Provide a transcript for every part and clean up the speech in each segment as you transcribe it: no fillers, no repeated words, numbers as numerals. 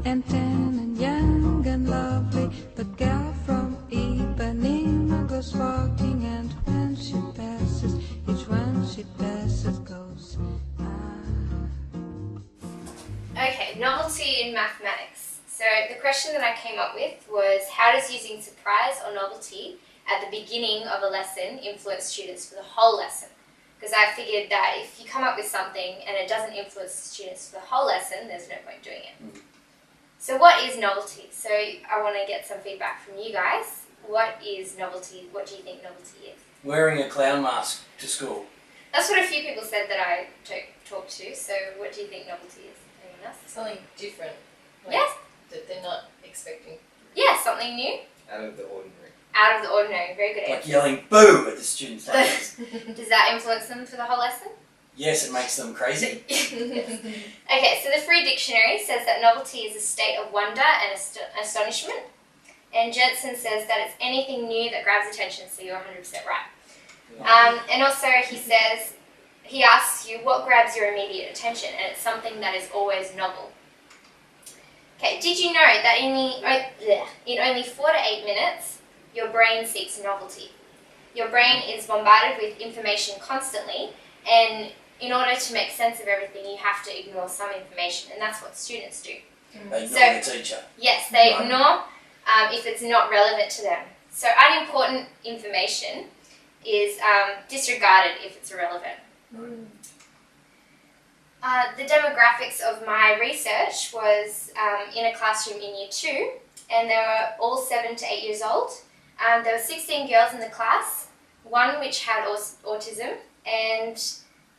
and tan and young and lovely. The girl from Ipanema goes walking, and when she passes, each one she passes goes. Okay, novelty in mathematics. So the question that I came up with was, how does using surprise or novelty at the beginning of a lesson influence students for the whole lesson? Because I figured that if you come up with something and it doesn't influence the students for the whole lesson, there's no point doing it. So what is novelty? So I want to get some feedback from you guys. What is novelty? What do you think novelty is? Wearing a clown mask to school. That's what a few people said that I talked to. So what do you think novelty is? Anyone else? Something different. Like Yes. that they're not expecting. Yeah, something new. Out of the ordinary. Out of the ordinary. Very good Like answer. yelling boo at the students' faces. Does that influence them for the whole lesson? Yes, it makes them crazy. Okay, so the Free Dictionary says that novelty is a state of wonder and astonishment. And Jensen says that it's anything new that grabs attention, so you're 100% right. And also he asks you what grabs your immediate attention, and it's something that is always novel. Okay, did you know that in only 4 to 8 minutes, your brain seeks novelty? Your brain is bombarded with information constantly, and in order to make sense of everything, you have to ignore some information, and that's what students do. They ignore the teacher. Yes, they ignore if it's not relevant to them. So unimportant information is disregarded if it's irrelevant. The demographics of my research was in a classroom in Year 2, and they were all 7 to 8 years old. There were 16 girls in the class, one which had autism, and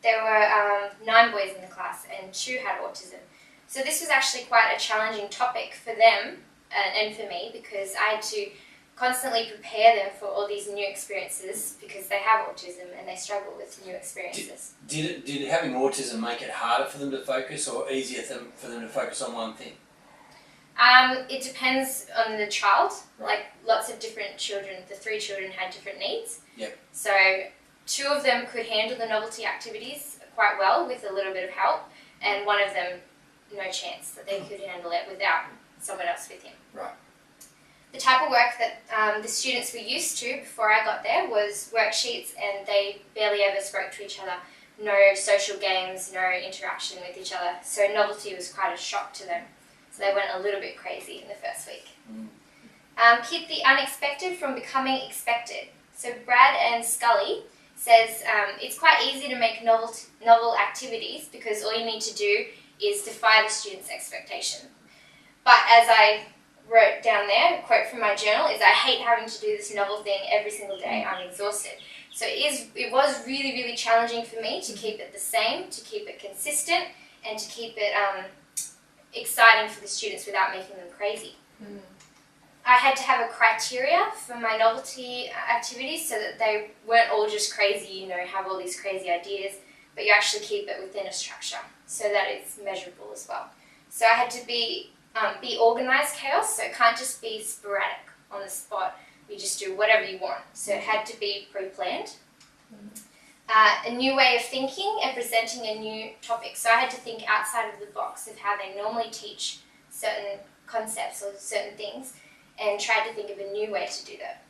there were 9 boys in the class, and 2 had autism. So this was actually quite a challenging topic for them and for me, because I had to constantly prepare them for all these new experiences, because they have autism and they struggle with new experiences. Did having autism make it harder for them to focus, or easier for them to focus on one thing? It depends on the child. Right. Like lots of different children, the 3 children had different needs. Yep. So 2 of them could handle the novelty activities quite well with a little bit of help, and one of them, no chance that they could handle it without someone else with him. Right. The type of work that the students were used to before I got there was worksheets, and they barely ever spoke to each other. No social games, no interaction with each other. So novelty was quite a shock to them. So they went a little bit crazy in the first week. Keep the unexpected from becoming expected. So Brad and Scully says it's quite easy to make novel activities, because all you need to do is defy the student's expectation. But as I wrote down there, a quote from my journal is, I hate having to do this novel thing every single day. I'm exhausted. So it was really, really challenging for me to keep it the same, to keep it consistent, and to keep it exciting for the students without making them crazy. I had to have a criteria for my novelty activities, so that they weren't all just crazy, have all these crazy ideas, but you actually keep it within a structure so that it's measurable as well. So I had to be organised chaos, so it can't just be sporadic on the spot. You just do whatever you want. So it had to be pre-planned. A new way of thinking and presenting a new topic. So I had to think outside of the box of how they normally teach certain concepts or certain things, and tried to think of a new way to do that.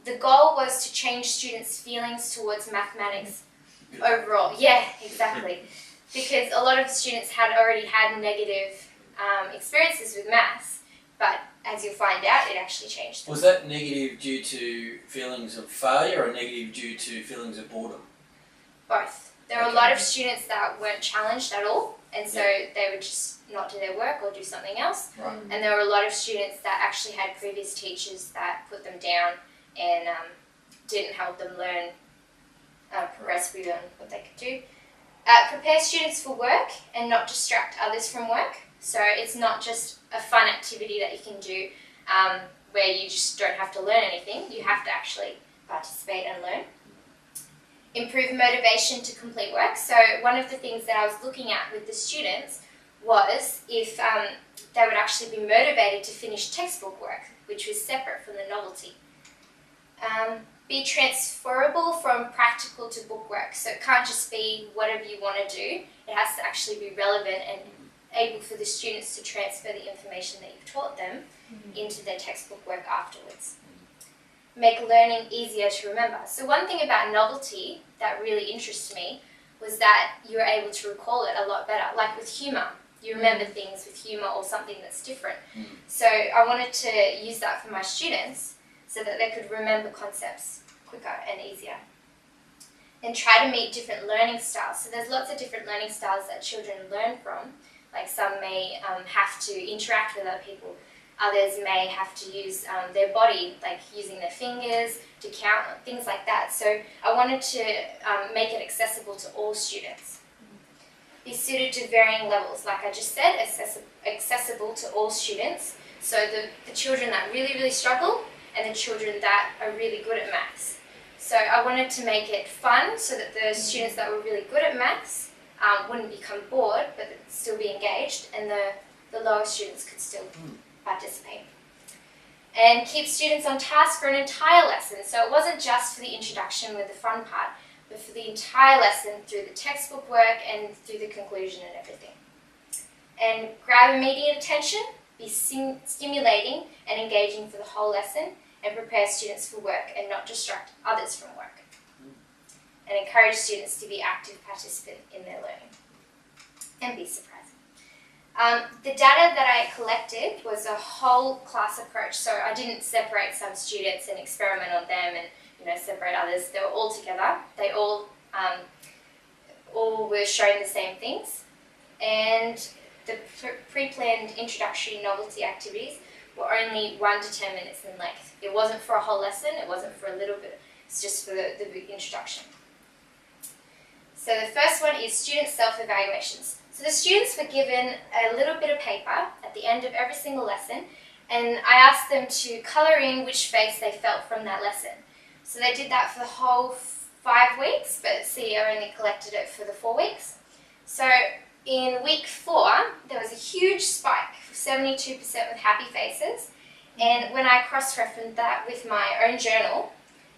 The goal was to change students' feelings towards mathematics overall. Yeah, exactly. Because a lot of students had already had negative experiences with maths, but as you'll find out, it actually changed them. Was that negative due to feelings of failure, or negative due to feelings of boredom? Both. There were a lot of students that weren't challenged at all, and so they would just not do their work or do something else. Right. And there were a lot of students that actually had previous teachers that put them down and didn't help them learn, progress beyond what they could do. Prepare students for work and not distract others from work. So it's not just a fun activity that you can do where you just don't have to learn anything. You have to actually participate and learn. Improve motivation to complete work. So one of the things that I was looking at with the students was if they would actually be motivated to finish textbook work, which was separate from the novelty. Be transferable from practical to book work. So it can't just be whatever you want to do. It has to actually be relevant and able for the students to transfer the information that you've taught them into their textbook work afterwards. Make learning easier to remember. So one thing about Novelty that really interests me was that you're able to recall it a lot better. Like with humour, you remember things with humour or something that's different. So I wanted to use that for my students so that they could remember concepts quicker and easier. And try to meet different learning styles. So there's lots of different learning styles that children learn from. Like some may have to interact with other people. Others may have to use their body, like using their fingers to count, things like that. So I wanted to make it accessible to all students. Be suited to varying levels, like I just said, accessible to all students. So the children that really, really struggle and the children that are really good at maths. So I wanted to make it fun so that the students that were really good at maths wouldn't become bored, but still be engaged, and the lower students could still participate. And keep students on task for an entire lesson. So it wasn't just for the introduction with the fun part, but for the entire lesson through the textbook work and through the conclusion and everything. And grab immediate attention, be stimulating and engaging for the whole lesson, and prepare students for work and not distract others from work. And encourage students to be active participants in their learning. And be surprised. The data that I collected was a whole class approach, so I didn't separate some students and experiment on them and separate others. They were all together. They all were shown the same things, and the pre-planned introductory novelty activities were only 1 to 10 minutes in length. It wasn't for a whole lesson. It wasn't for a little bit. It's just for the introduction. So the first one is student self-evaluations. So the students were given a little bit of paper at the end of every single lesson, and I asked them to colour in which face they felt from that lesson. So they did that for the whole 5 weeks, but see, I only collected it for the 4 weeks. So in week 4, there was a huge spike, 72% with happy faces, and when I cross-referenced that with my own journal,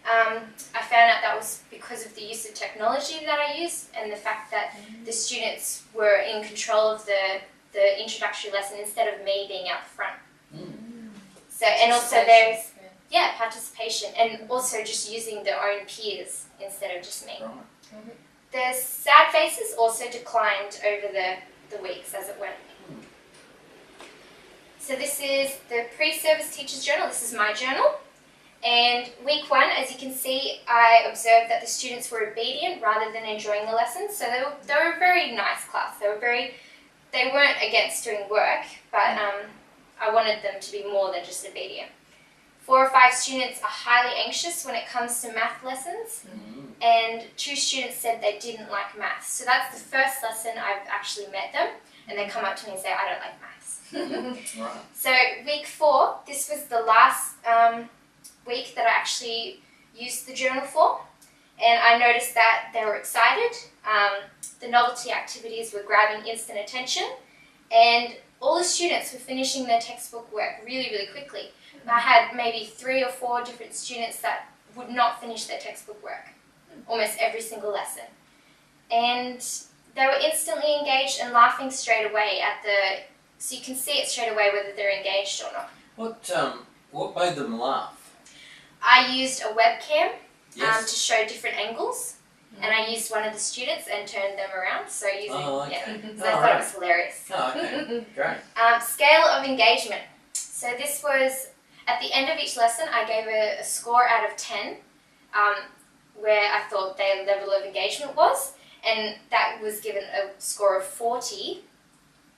I found out that was because of the use of technology that I used and the fact that the students were in control of the introductory lesson instead of me being out front. So, and also there's, participation, and also just using their own peers instead of just me. The sad faces also declined over the weeks as it went. So this is the pre-service teacher's journal. This is my journal. And week 1, as you can see, I observed that the students were obedient rather than enjoying the lesson. So they were a very nice class. They weren't against doing work, but I wanted them to be more than just obedient. 4 or 5 students are highly anxious when it comes to math lessons, and 2 students said they didn't like maths. So that's the first lesson I've actually met them, and they come up to me and say, I don't like maths. Right. So week 4, this was the last week that I actually used the journal for, and I noticed that they were excited. The novelty activities were grabbing instant attention, and all the students were finishing their textbook work really, really quickly. I had maybe 3 or 4 different students that would not finish their textbook work, almost every single lesson. And they were instantly engaged and laughing straight away so you can see it straight away whether they're engaged or not. What made them laugh? I used a webcam to show different angles, and I used one of the students and turned them around. So so I thought it was hilarious. Oh, okay, great. Scale of engagement. So this was, at the end of each lesson, I gave a score out of 10, where I thought their level of engagement was, and that was given a score of 40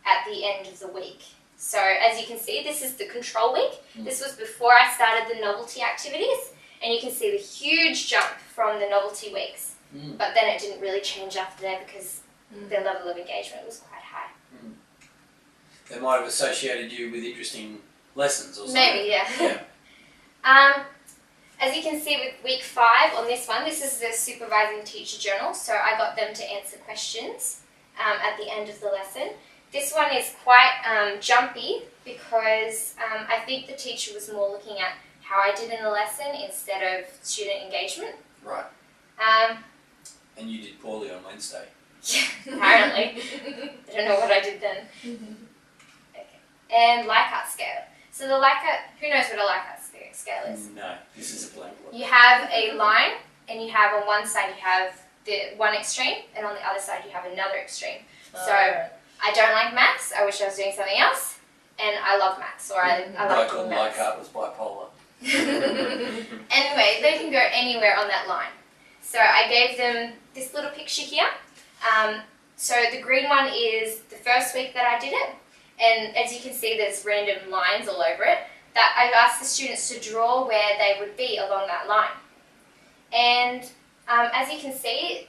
at the end of the week. So as you can see, this is the control week. This was before I started the novelty activities, and you can see the huge jump from the novelty weeks. But then it didn't really change after that because their level of engagement was quite high. They might have associated you with interesting lessons or something. Maybe, yeah. As you can see with week 5 on this one, this is the supervising teacher journal, so I got them to answer questions at the end of the lesson. This one is quite jumpy because I think the teacher was more looking at how I did in the lesson instead of student engagement. Right. And you did poorly on Wednesday. Yeah, apparently. I don't know what I did then. Okay. And Likert scale. So the Likert, who knows what a Likert scale is? No, this is a blank one. You have a line, and you have on one side you have the one extreme, and on the other side you have another extreme. So I don't like maths. I wish I was doing something else, and I love maths, or I like Michael maths. Likert was bipolar. Anyway, they can go anywhere on that line. So I gave them this little picture here. So the green one is the first week that I did it, and as you can see there's random lines all over it. That I've asked the students to draw where they would be along that line. And as you can see,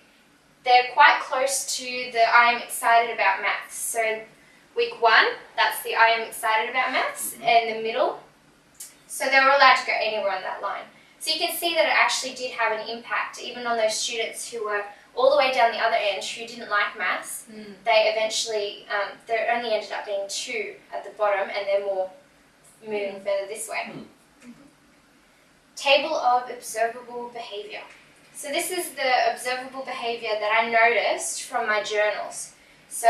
they're quite close to the I am excited about maths. So week 1, that's the I am excited about maths, and the middle. So they were allowed to go anywhere on that line. So you can see that it actually did have an impact, even on those students who were all the way down the other end who didn't like maths. They eventually, they only ended up being 2 at the bottom, and they're more moving further this way. Table of observable behaviour. So this is the observable behaviour that I noticed from my journals. So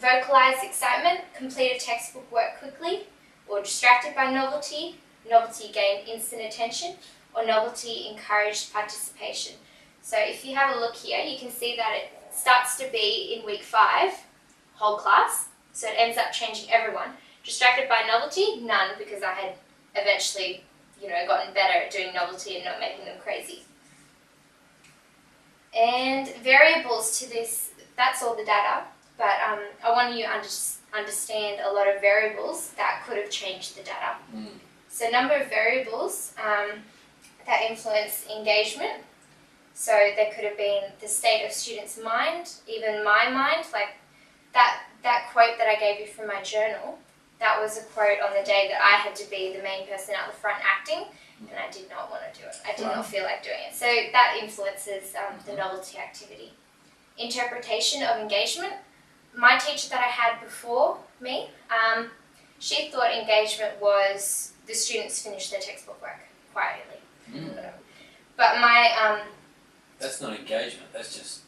vocalised excitement, completed textbook work quickly, or distracted by novelty, novelty gained instant attention, or novelty encouraged participation. So if you have a look here, you can see that it starts to be in week 5, whole class, so it ends up changing everyone. Distracted by novelty, none, because I had eventually, gotten better at doing novelty and not making them crazy. And variables to this, that's all the data, but I want you to understand a lot of variables that could have changed the data. So number of variables that influence engagement. So there could have been the state of students' mind, even my mind, like that quote that I gave you from my journal. That was a quote on the day that I had to be the main person out the front acting, and I did not want to do it. I did not feel like doing it. So that influences the novelty activity. Interpretation of engagement. My teacher that I had before me, she thought engagement was the students finish their textbook work quietly. But my... That's not engagement, that's just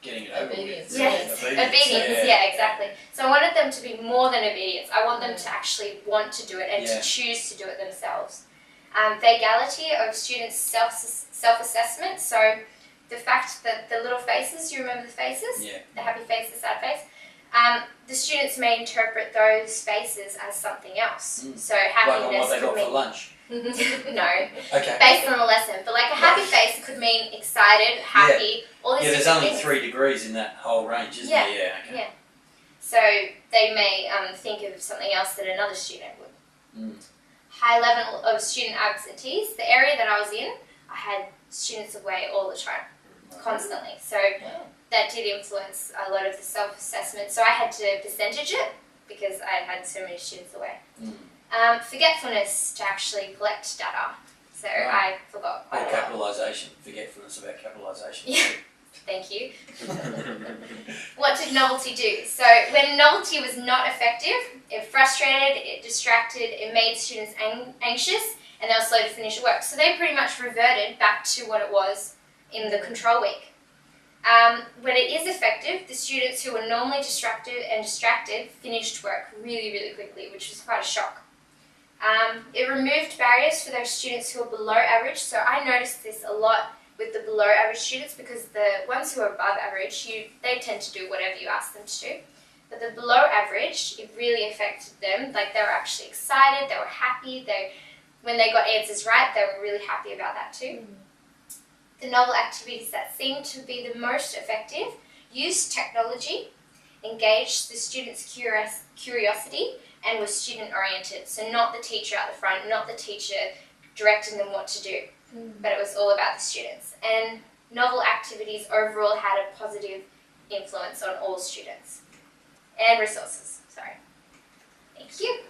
getting it over Obedience. with. Yes, obedience, yeah, exactly. So I wanted them to be more than obedience. I want them to actually want to do it and to choose to do it themselves. Vagality of students' self-assessment. So the fact that the little faces, you remember the faces? Yeah. The happy face, the sad face. The students may interpret those faces as something else. So happiness like on what they got could for lunch. No, Okay. based on the lesson. But like a happy face could mean excited, happy, all these Yeah, there's different only things. 3 degrees in that whole range, isn't there? Yeah, okay. Yeah. So they may think of something else that another student would. High level of student absentees. The area that I was in, I had students away all the time, constantly. So that did influence a lot of the self-assessment. So I had to percentage it because I had so many students away. Forgetfulness to actually collect data. So I forgot quite a lot. Capitalisation, forgetfulness about capitalisation. Yeah. Thank you. What did novelty do? So when novelty was not effective, it frustrated, it distracted, it made students anxious, and they were slow to finish work. So they pretty much reverted back to what it was in the control week. When it is effective, the students who were normally distracted finished work really, really quickly, which was quite a shock. It removed barriers for those students who are below average. So I noticed this a lot with the below average students, because the ones who are above average, they tend to do whatever you ask them to do. But the below average, it really affected them. Like, they were actually excited, they were happy, when they got answers right, they were really happy about that too. The novel activities that seemed to be the most effective used technology, engaged the students' curiosity, and was student-oriented. So not the teacher at the front, not the teacher directing them what to do, but it was all about the students. And novel activities overall had a positive influence on all students. And resources, sorry. Thank you.